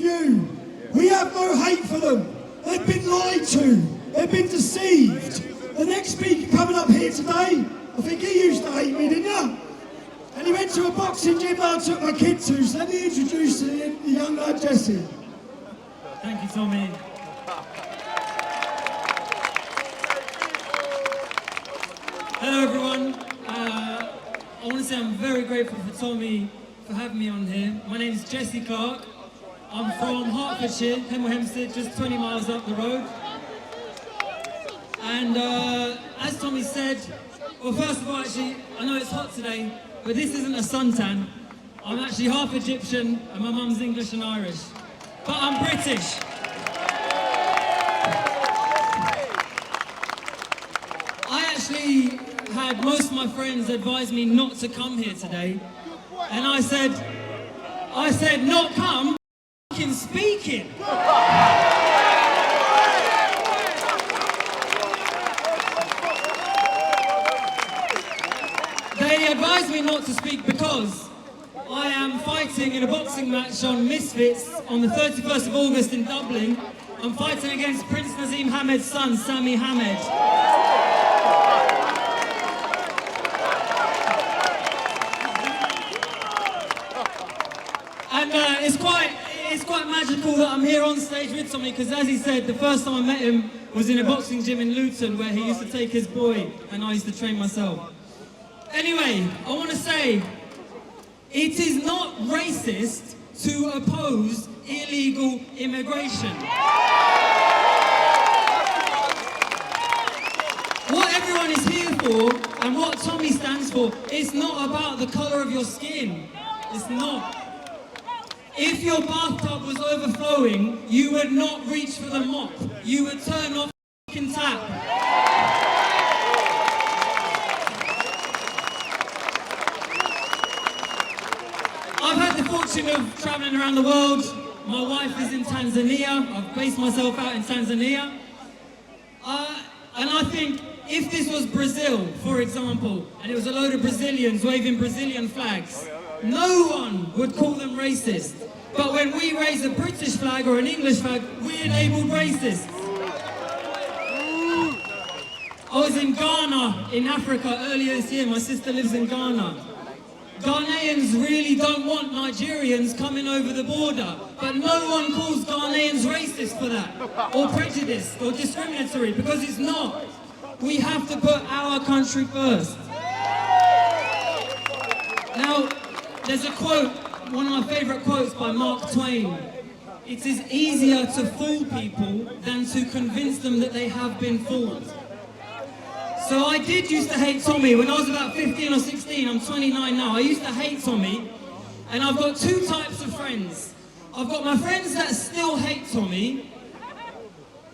view. We have no hate for them. They've been lied to. They've been deceived. The next speaker coming up here today, I think he used to hate me, didn't you? And he went to a boxing gym that I took my kid to, so let me introduce the young lad, Jesse. Thank you, Tommy. Hello, everyone. I want to say I'm very grateful for Tommy for having me on here. My name is Jesse Clarke. I'm from Hertfordshire, Hemel Hempstead, just 20 miles up the road. And as Tommy said, well, first of all, actually, I know it's hot today, but this isn't a suntan. I'm actually half Egyptian, and my mum's English and Irish. But I'm British. I actually had most of my friends advise me not to come here today. And I said, not come, fucking speaking. They advised me not to speak because I am fighting in a boxing match on Misfits on the 31st of August in Dublin. I'm fighting against Prince Nazim Hamed's son, Sami Hamed. And it's quite magical that I'm here on stage with Tommy, because as he said, the first time I met him was in a boxing gym in Luton where he used to take his boy and I used to train myself. Anyway, I want to say, it is not racist to oppose illegal immigration. What everyone is here for, and what Tommy stands for, it's not about the colour of your skin. It's not. If your bathtub was overflowing, you would not reach for the mop. You would turn off the f***ing tap. I've had the fortune of travelling around the world. My wife is in Tanzania. I've based myself out in Tanzania. And I think if this was Brazil, for example, and it was a load of Brazilians waving Brazilian flags, no one would call them racist. But when we raise a British flag or an English flag, we're labelled racist. I was in Ghana, in Africa, earlier this year. My sister lives in Ghana. Ghanaians really don't want Nigerians coming over the border, but no one calls Ghanaians racist for that, or prejudiced, or discriminatory, because it's not. We have to put our country first. Now, there's a quote, one of my favourite quotes by Mark Twain. It is easier to fool people than to convince them that they have been fooled. So I did used to hate Tommy when I was about 15 or 16, I'm 29 now. I used to hate Tommy, and I've got two types of friends. I've got my friends that still hate Tommy,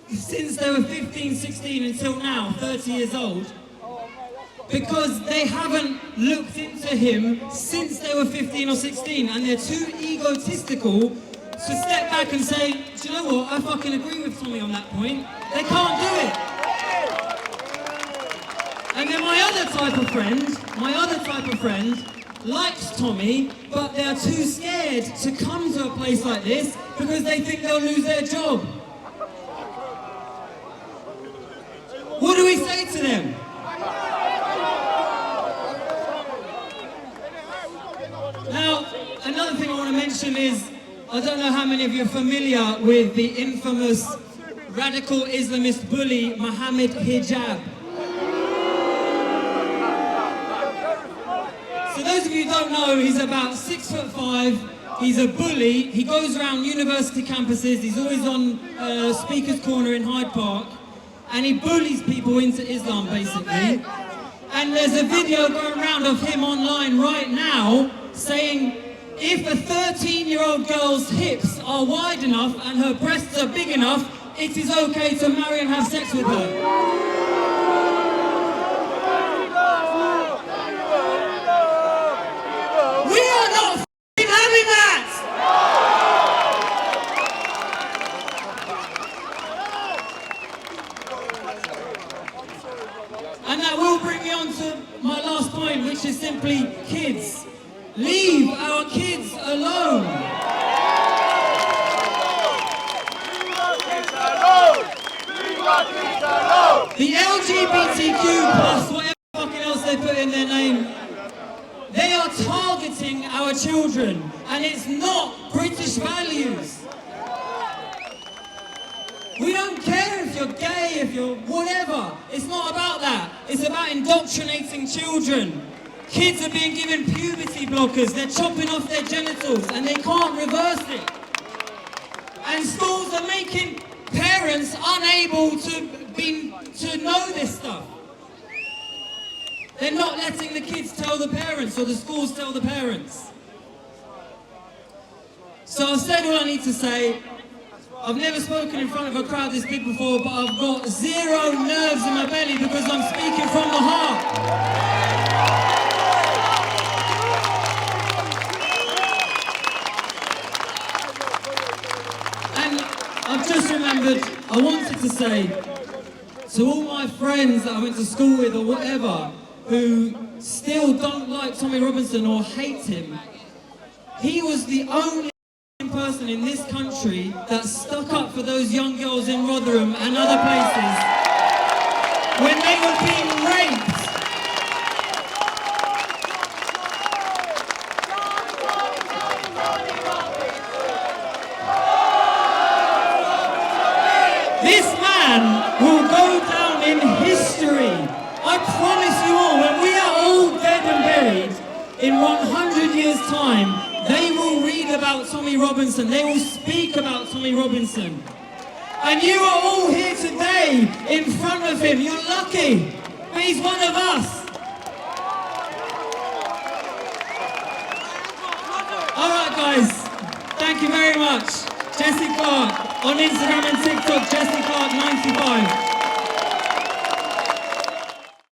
since they were 15, 16 until now, 30 years old, because they haven't looked into him since they were 15 or 16, and they're too egotistical to step back and say, do you know what, I fucking agree with Tommy on that point. They can't do it. And then my other type of friend likes Tommy, but they're too scared to come to a place like this because they think they'll lose their job. What do we say to them? Now, another thing I want to mention is, I don't know how many of you are familiar with the infamous radical Islamist bully, Mohammed Hijab. So those of you who don't know, he's about 6'5", he's a bully, he goes around university campuses, he's always on Speaker's Corner in Hyde Park, and he bullies people into Islam, basically. And there's a video going around of him online right now saying, if a 13-year-old girl's hips are wide enough and her breasts are big enough, it is okay to marry and have sex with her. And that will bring me on to my last point, which is simply kids. Leave our kids alone. LGBTQ+, whatever fucking else they put in their name, they are targeting our children, and it's not British values. We don't care if you're gay, if you're whatever. It's not about that. It's about indoctrinating children. Kids are being given puberty blockers. They're chopping off their genitals and they can't reverse it. And schools are making parents unable to know this stuff. They're not letting the kids tell the parents or the schools tell the parents. So I've said all I need to say. I've never spoken in front of a crowd this big before, but I've got zero nerves in my belly because I'm speaking from the heart. And I've just remembered, I wanted to say to all my friends that I went to school with or whatever, who still don't like Tommy Robinson or hate him, he was the only person in this country that stuck up for those young girls in Rotherham and other places when they were being raped. This man will go down in history. I promise you all, when we are all dead and buried in 100 years' time, they will read about Tommy Robinson. They will speak about Tommy Robinson. And you are all here today in front of him. You're lucky, but he's one of us. All right, guys. Thank you very much. Jesse Clarke on Instagram and TikTok. Jesse